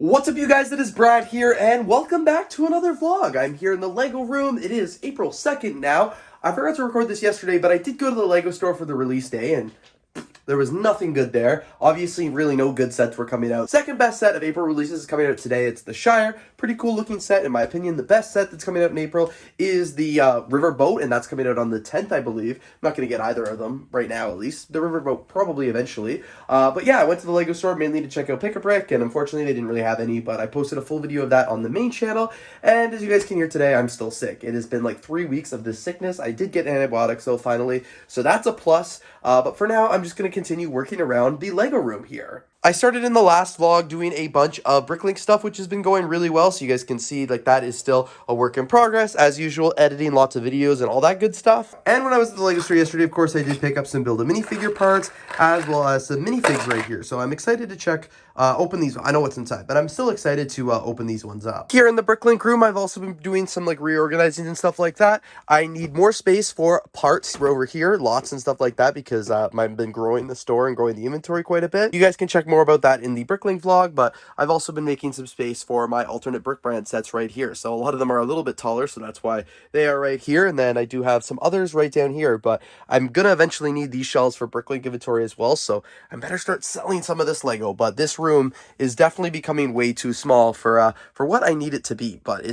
What's up, you guys? It is Brad here, and welcome back to another vlog. I'm here in the Lego room. It is April 2nd now. I forgot to record this yesterday, but I did go to the Lego store for the release day, and there was nothing good there. Obviously, really no good sets were coming out. Second best set of April releases is coming out today. It's the Shire. Pretty cool looking set, in my opinion. The best set that's coming out in April is the Riverboat, and that's coming out on the 10th, I believe. I'm not going to get either of them right now, at least. The Riverboat probably eventually. But yeah, I went to the Lego store mainly to check out Pick-a-Brick, and unfortunately they didn't really have any, but I posted a full video of that on the main channel. And as you guys can hear today, I'm still sick. It has been like 3 weeks of this sickness. I did get antibiotics though, finally, so that's a plus. But for now, I'm just going to continue working around the Lego room here. I started in the last vlog doing a bunch of Bricklink stuff, which has been going really well, so you guys can see like that is still a work in progress. As usual, editing lots of videos and all that good stuff. And when I was at the Lego store yesterday, of course, I did pick up some Build-A-Minifigure parts, as well as some minifigs right here. So I'm excited to check, open these. I know what's inside, but I'm still excited to open these ones up. Here in the Bricklink room, I've also been doing some like reorganizing and stuff like that. I need more space for parts over here, lots and stuff like that, because I've been growing the store and growing the inventory quite a bit. You guys can check more about that in the Bricklink vlog, but I've also been making some space for my alternate brick brand sets right here. So a lot of them are a little bit taller, so that's why they are right here. And then I do have some others right down here, but I'm gonna eventually need these shelves for Bricklink inventory as well, so I better start selling some of this Lego. But this room is definitely becoming way too small for what I need it to be. But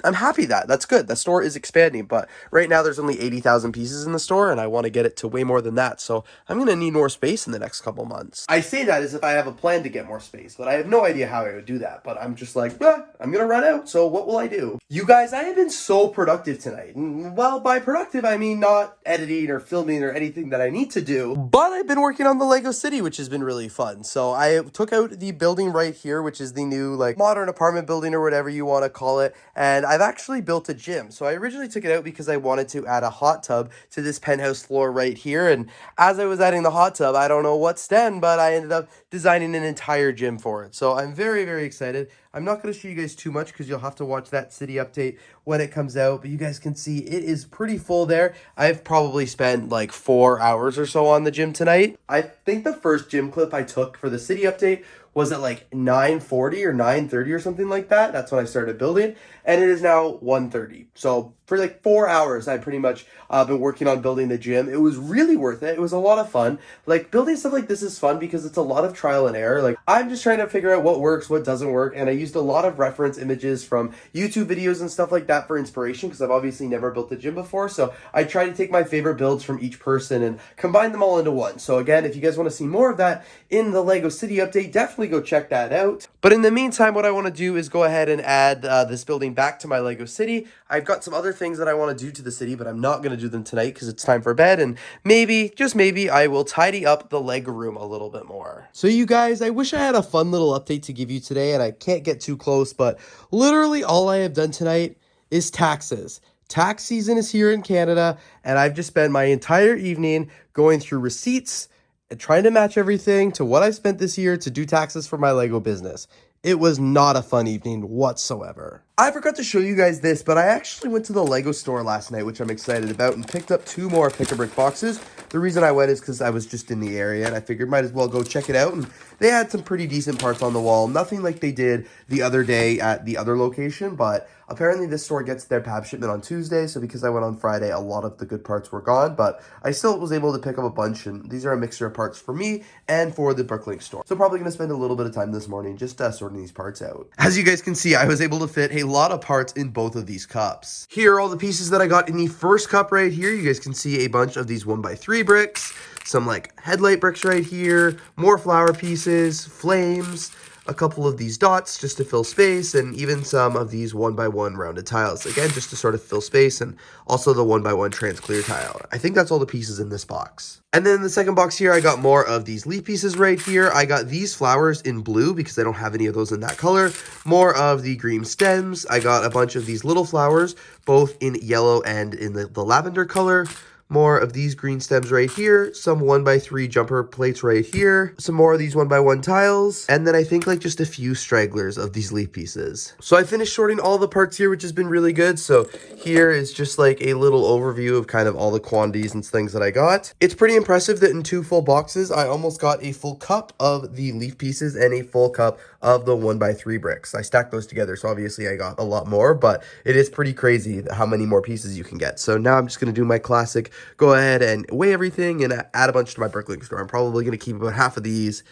I'm happy that's good. The store is expanding, but right now there's only 80,000 pieces in the store, and I want to get it to way more than that. So I'm gonna need more space in the next couple months. I say that as if I have a plan to get more space, but I have no idea how I would do that. But I'm just like, I'm gonna run out, so what will I do? You guys, I have been so productive tonight. Well, by productive, I mean not editing or filming or anything that I need to do, but I've been working on the Lego City, which has been really fun. So I took out the building right here, which is the new like modern apartment building or whatever you want to call it, and I've actually built a gym. So I originally took it out because I wanted to add a hot tub to this penthouse floor right here, and as I was adding the hot tub, I don't know what stand, but I ended up designing an entire gym for it. So I'm very, very excited. I'm not going to show you guys too much because you'll have to watch that city update when it comes out, but you guys can see it is pretty full there. I've probably spent like 4 hours or so on the gym tonight. I think the first gym clip I took for the city update was at like 9:40 or 9:30 or something like that. That's when I started building, and it is now 1:30. So for like 4 hours, I've pretty much been working on building the gym. It was really worth it. It was a lot of fun. Like, building stuff like this is fun because it's a lot of trial and error. Like, I'm just trying to figure out what works, what doesn't work, and I used a lot of reference images from YouTube videos and stuff like that for inspiration because I've obviously never built a gym before. So I try to take my favorite builds from each person and combine them all into one. So again, if you guys want to see more of that in the Lego City update, definitely go check that out. But in the meantime, what I want to do is go ahead and add this building back to my Lego City. I've got some other things that I want to do to the city, but I'm not going to do them tonight because it's time for bed, and maybe, just maybe, I will tidy up the Lego room a little bit more. So you guys, I wish I had a fun little update to give you today, and I can't get too close, but literally all I have done tonight is taxes. Tax season is here in Canada, and I've just spent my entire evening going through receipts and trying to match everything to what I spent this year to do taxes for my Lego business. It was not a fun evening whatsoever. I forgot to show you guys this, but I actually went to the Lego store last night, which I'm excited about, and picked up 2 more Pick-a-Brick boxes. The reason I went is because I was just in the area, and I figured might as well go check it out, and they had some pretty decent parts on the wall. Nothing like they did the other day at the other location, but apparently this store gets their PAB shipment on Tuesday, so because I went on Friday, a lot of the good parts were gone, but I still was able to pick up a bunch, and these are a mixture of parts for me and for the Bricklink store. So probably going to spend a little bit of time this morning just sorting these parts out. As you guys can see, I was able to fit a lot of parts in both of these cups. Here are all the pieces that I got in the first cup right here. You guys can see a bunch of these 1x3 bricks, some like headlight bricks right here, more flower pieces, flames, a couple of these dots just to fill space, and even some of these 1x1 rounded tiles, again just to sort of fill space, and also the 1x1 trans clear tile. I think that's all the pieces in this box. And then in the second box here, I got more of these leaf pieces right here. I got these flowers in blue because I don't have any of those in that color. More of the green stems. I got a bunch of these little flowers, both in yellow and in the lavender color. more of these green stems right here, some 1x3 jumper plates right here, some more of these 1x1 tiles, and then I think like just a few stragglers of these leaf pieces. So I finished sorting all the parts here, which has been really good. So here is just like a little overview of kind of all the quantities and things that I got. It's pretty impressive that in 2 full boxes, I almost got a full cup of the leaf pieces and a full cup of the 1x3 bricks. I stacked those together, so obviously I got a lot more, but it is pretty crazy how many more pieces you can get. So now I'm just going to do my classic, go ahead and weigh everything and add a bunch to my brickling store. I'm probably going to keep about half of these,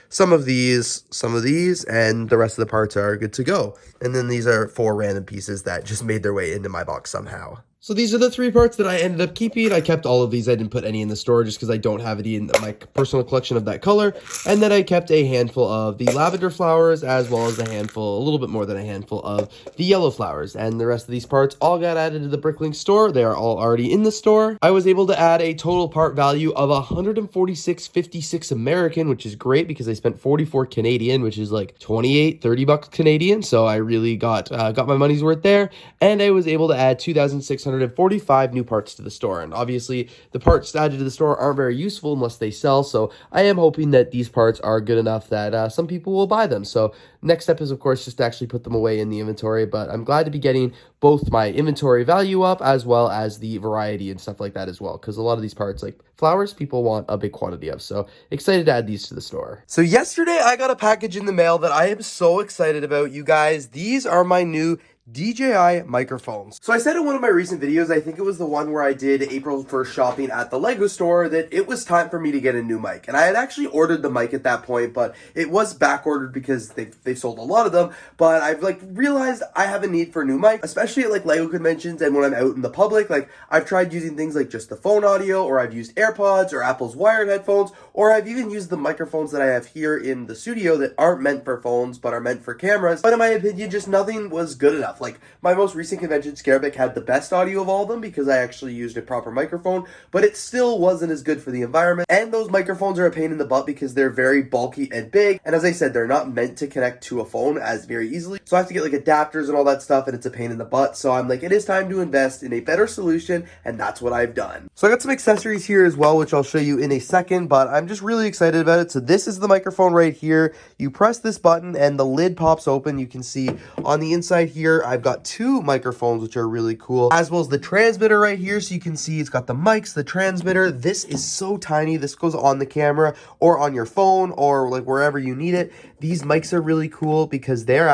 some of these, and the rest of the parts are good to go. And then these are 4 random pieces that just made their way into my box somehow. So these are the 3 parts that I ended up keeping. I kept all of these. I didn't put any in the store just because I don't have any in my personal collection of that color. And then I kept a handful of the lavender flowers as well as a little bit more than a handful of the yellow flowers. And the rest of these parts all got added to the Brickling store. They are all already in the store. I was able to add a total part value of $146.56 American, which is great because I spent 44 Canadian, which is like 30 bucks Canadian. So I really got my money's worth there. And I was able to add 2,645 new parts to the store. And obviously the parts added to the store aren't very useful unless they sell, so I am hoping that these parts are good enough that some people will buy them. So next step is of course just to actually put them away in the inventory, but I'm glad to be getting both my inventory value up as well as the variety and stuff like that as well, because a lot of these parts like flowers people want a big quantity of. So excited to add these to the store. So yesterday I got a package in the mail that I am so excited about, you guys. These are my new DJI microphones. So I said in one of my recent videos, I think it was the one where I did April 1st shopping at the Lego store, that it was time for me to get a new mic. And I had actually ordered the mic at that point, but it was back ordered because they've sold a lot of them. But I've like realized I have a need for a new mic, especially at like Lego conventions and when I'm out in the public. Like I've tried using things like just the phone audio, or I've used AirPods or Apple's wired headphones, or I've even used the microphones that I have here in the studio that aren't meant for phones but are meant for cameras. But in my opinion, just nothing was good enough. Like my most recent convention, Scarebic, had the best audio of all of them because I actually used a proper microphone, but it still wasn't as good for the environment. And those microphones are a pain in the butt because they're very bulky and big. And as I said, they're not meant to connect to a phone as very easily. So I have to get like adapters and all that stuff, and it's a pain in the butt. So I'm like, it is time to invest in a better solution, and that's what I've done. So I got some accessories here as well, which I'll show you in a second, but I'm just really excited about it. So this is the microphone right here. You press this button and the lid pops open. You can see on the inside here, I've got 2 microphones, which are really cool, as well as the transmitter right here. So you can see it's got the mics, the transmitter. This is so tiny. This goes on the camera or on your phone or like wherever you need it. These mics are really cool because they're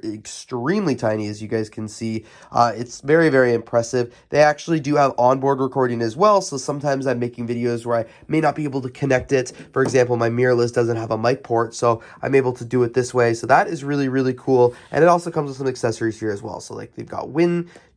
extremely tiny, as you guys can see. It's very, very impressive. They actually do have onboard recording as well. So sometimes I'm making videos where I may not be able to connect it. For example, my mirrorless doesn't have a mic port, so I'm able to do it this way. So that is really, really cool. And it also comes with some accessories here as well. So like they've got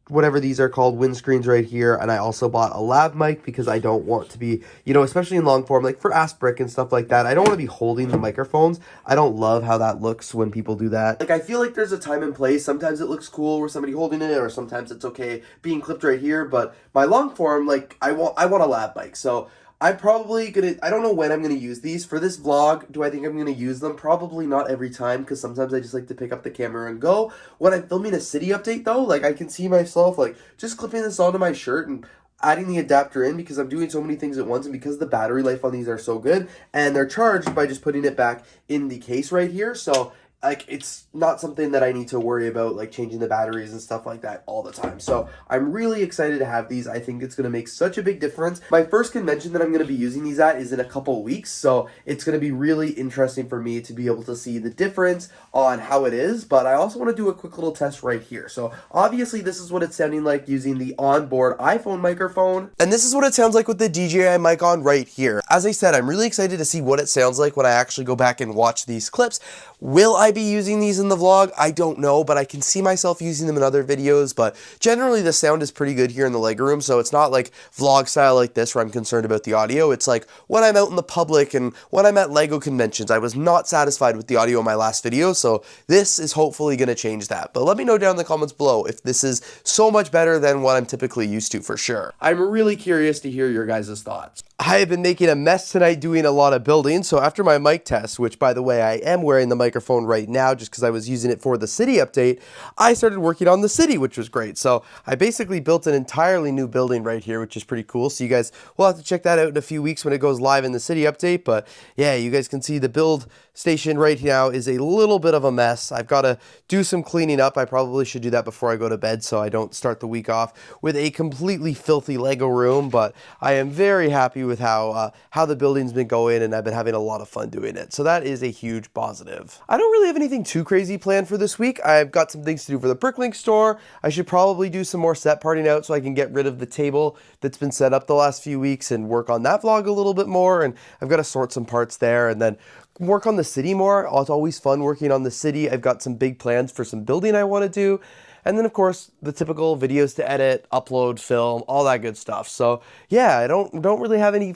whatever these are called, windscreens right here. And I also bought a lav mic because I don't want to be, especially in long form, like for Ask Brick and stuff like that, I don't want to be holding the microphones. I don't love how that looks when people do that. Like I feel like there's a time and place. Sometimes it looks cool with somebody holding it, or sometimes it's okay being clipped right here. But my long form, like I want a lav mic. So I'm probably I don't know when I'm gonna use these. For this vlog, do I think I'm gonna use them? Probably not every time, because sometimes I just like to pick up the camera and go. When I'm filming a city update though, like I can see myself like just clipping this onto my shirt and adding the adapter in, because I'm doing so many things at once, and because the battery life on these are so good, and they're charged by just putting it back in the case right here. So like it's not something that I need to worry about like changing the batteries and stuff like that all the time. So I'm really excited to have these. I think it's going to make such a big difference. My first convention that I'm going to be using these at is in a couple weeks, so it's going to be really interesting for me to be able to see the difference on how it is. But I also want to do a quick little test right here. So obviously this is what it's sounding like using the onboard iPhone microphone, and this is what it sounds like with the DJI mic on right here. As I said, I'm really excited to see what it sounds like when I actually go back and watch these clips. Will I be using these in the vlog? I don't know, but I can see myself using them in other videos. But generally the sound is pretty good here in the Lego room, so it's not like vlog style like this where I'm concerned about the audio. It's like when I'm out in the public and when I'm at Lego conventions. I was not satisfied with the audio in my last video, so this is hopefully going to change that. But let me know down in the comments below if this is so much better than what I'm typically used to, for sure. I'm really curious to hear your guys' thoughts. I have been making a mess tonight doing a lot of building, so after my mic test, which by the way, I am wearing the microphone right now just because I was using it for the city update, I started working on the city, which was great. So I basically built an entirely new building right here, which is pretty cool. So you guys will have to check that out in a few weeks when it goes live in the city update. But yeah, you guys can see the build station right now is a little bit of a mess. I've got to do some cleaning up. I probably should do that before I go to bed so I don't start the week off with a completely filthy Lego room, but I am very happy with how the building's been going, and I've been having a lot of fun doing it. So that is a huge positive. I don't really have anything too crazy planned for this week. I've got some things to do for the Bricklink store. I should probably do some more set parting out so I can get rid of the table that's been set up the last few weeks and work on that vlog a little bit more. And I've got to sort some parts there and then work on the city more. It's always fun working on the city. I've got some big plans for some building I want to do. And then, of course, the typical videos to edit, upload, film, all that good stuff. So, yeah, I don't really have any,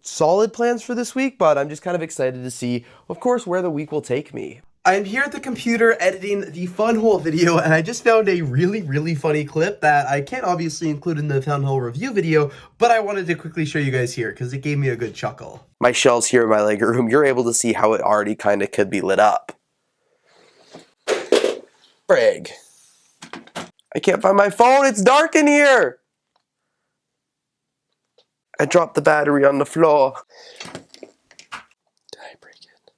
solid plans for this week, but I'm just kind of excited to see, of course, where the week will take me. I'm here at the computer editing the Fun Hole video, and I just found a really, really funny clip that I can't obviously include in the Fun Hole review video, but I wanted to quickly show you guys here because it gave me a good chuckle. My shelves here in my Lego room, you're able to see how it already kind of could be lit up. Frig. I can't find my phone. It's dark in here. I dropped the battery on the floor. Did I break it?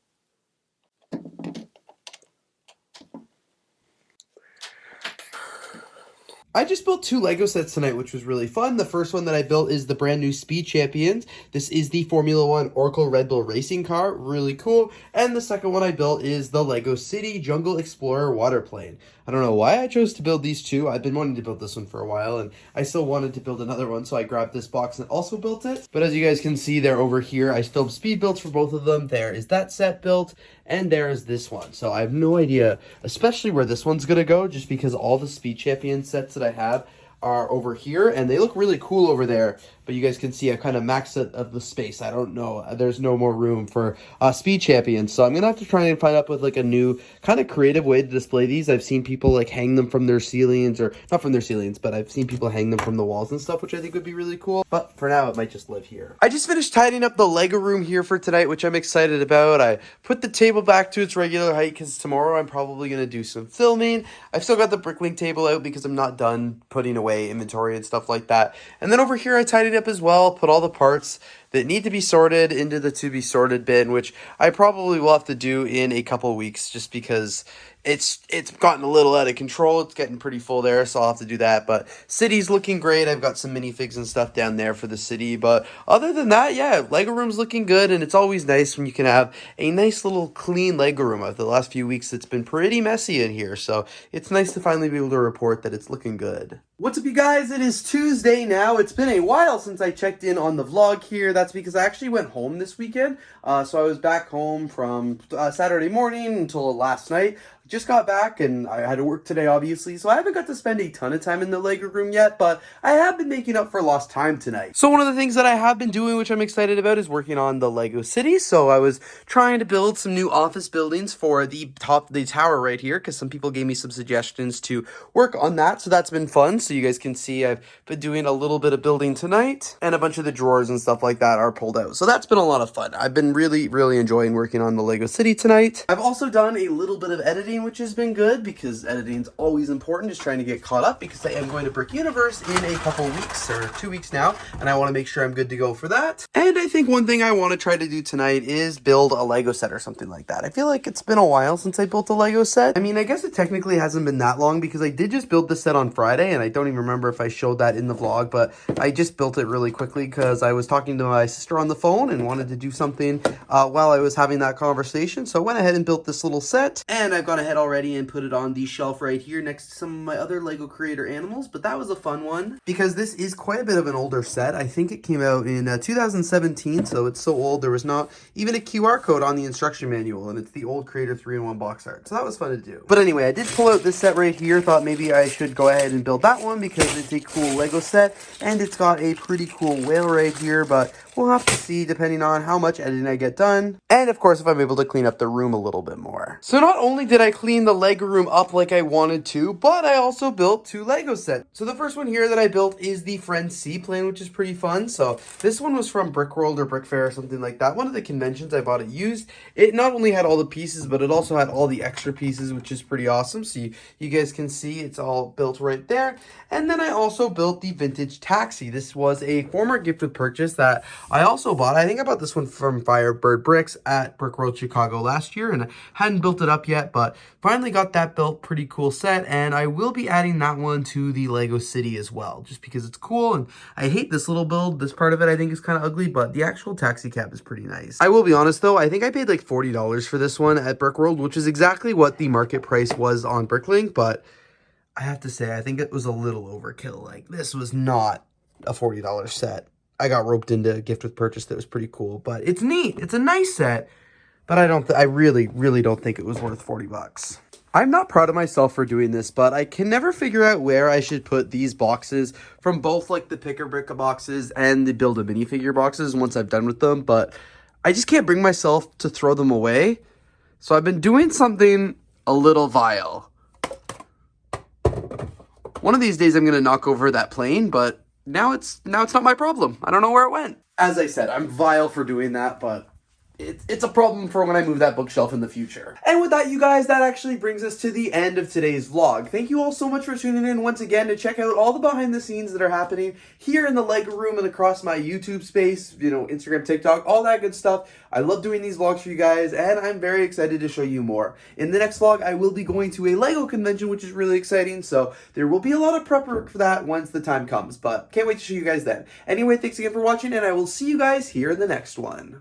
I just built 2 Lego sets tonight, which was really fun. The first one that I built is the brand new Speed Champions. This is the Formula 1 Oracle Red Bull racing car. Really cool. And the second one I built is the Lego City Jungle Explorer waterplane. I don't know why I chose to build these 2. I've been wanting to build this one for a while, and I still wanted to build another one, so I grabbed this box and also built it. But as you guys can see, they're over here. I filmed speed builds for both of them. There is that set built, and there is this one. So I have no idea, especially where this one's going to go, just because all the Speed Champion sets that I have are over here, and they look really cool over there. But you guys can see I kind of maxed it of the space. I don't know. There's no more room for Speed Champions. So I'm going to have to try and find up with like a new kind of creative way to display these. I've seen people like hang them from their ceilings, or not from their ceilings, but I've seen people hang them from the walls and stuff, which I think would be really cool. But for now, it might just live here. I just finished tidying up the Lego room here for tonight, which I'm excited about. I put the table back to its regular height because tomorrow I'm probably going to do some filming. I've still got the Bricklink table out because I'm not done putting away inventory and stuff like that. And then over here, I tidied up as well, put all the parts that need to be sorted into the to be sorted bin, which I probably will have to do in a couple weeks just because it's gotten a little out of control. It's getting pretty full there, so I'll have to do that. But city's looking great. I've got some minifigs and stuff down there for the city. But other than that, yeah, Lego room's looking good, and it's always nice when you can have a nice little clean Lego room. After the last few weeks, it's been pretty messy in here, so it's nice to finally be able to report that it's looking good. What's up, you guys? It is Tuesday now. It's been a while since I checked in on the vlog here. That's because I actually went home this weekend. So I was back home from Saturday morning until last night. Just got back and I had to work today, obviously, so I haven't got to spend a ton of time in the Lego room yet, but I have been making up for lost time tonight. So one of the things that I have been doing, which I'm excited about, is working on the Lego City. So I was trying to build some new office buildings for the tower right here, because some people gave me some suggestions to work on that, so that's been fun. So you guys can see I've been doing a little bit of building tonight, and a bunch of the drawers and stuff like that are pulled out. So that's been a lot of fun. I've been really, really enjoying working on the Lego City tonight. I've also done a little bit of editing, which has been good because editing is always important, just trying to get caught up because I am going to Brick Universe in a couple weeks, or 2 weeks now, and I want to make sure I'm good to go for that. And I think one thing I want to try to do tonight is build a Lego set or something like that. I feel like it's been a while since I built a Lego set. I mean, I guess it technically hasn't been that long because I did just build this set on Friday, and I don't even remember if I showed that in the vlog, but I just built it really quickly because I was talking to my sister on the phone and wanted to do something while I was having that conversation. So I went ahead and built this little set, and I've gone ahead already and put it on the shelf right here next to some of my other Lego Creator animals. But that was a fun one because this is quite a bit of an older set. I think it came out in 2017, so it's so old there was not even a QR code on the instruction manual, and it's the old Creator 3-in-1 box art. So that was fun to do. But anyway, I did pull out this set right here. Thought maybe I should go ahead and build that one because it's a cool Lego set, and it's got a pretty cool whale right here, but we'll have to see depending on how much editing I get done, and of course if I'm able to clean up the room a little bit more. So not only did I clean the Lego room up like I wanted to, but I also built 2 Lego sets. So the first one here that I built is the Friend seaplane, which is pretty fun. So this one was from BrickWorld or Brick Fair or something like that. One of the conventions, I bought it used. It not only had all the pieces, but it also had all the extra pieces, which is pretty awesome. So you guys can see it's all built right there. And then I also built the vintage taxi. This was a former gift with purchase that I also bought. I think I bought this one from Firebird Bricks at Brickworld Chicago last year, and I hadn't built it up yet, but finally got that built. Pretty cool set, and I will be adding that one to the Lego City as well, just because it's cool. And I hate this little build. This part of it I think is kind of ugly, but the actual taxi cab is pretty nice. I will be honest though, I think I paid like $40 for this one at Brickworld, which is exactly what the market price was on Bricklink, but I have to say, I think it was a little overkill. Like, this was not a $40 set. I got roped into a gift with purchase that was pretty cool, but it's neat. It's a nice set, but I really don't think it was worth 40 bucks. I'm not proud of myself for doing this, but I can never figure out where I should put these boxes from both like the Pick a Brick boxes and the Build a Minifigure boxes once I've done with them, but I just can't bring myself to throw them away. So I've been doing something a little vile. One of these days I'm going to knock over that plane, but now it's not my problem. I don't know where it went. As I said, I'm vile for doing that, but it's a problem for when I move that bookshelf in the future. And with that, you guys, that actually brings us to the end of today's vlog. Thank you all so much for tuning in once again to check out all the behind the scenes that are happening here in the Lego room and across my YouTube space, you know, Instagram, TikTok, all that good stuff. I love doing these vlogs for you guys, and I'm very excited to show you more. In the next vlog, I will be going to a Lego convention, which is really exciting, so there will be a lot of prep work for that once the time comes, but can't wait to show you guys then. Anyway, thanks again for watching, and I will see you guys here in the next one.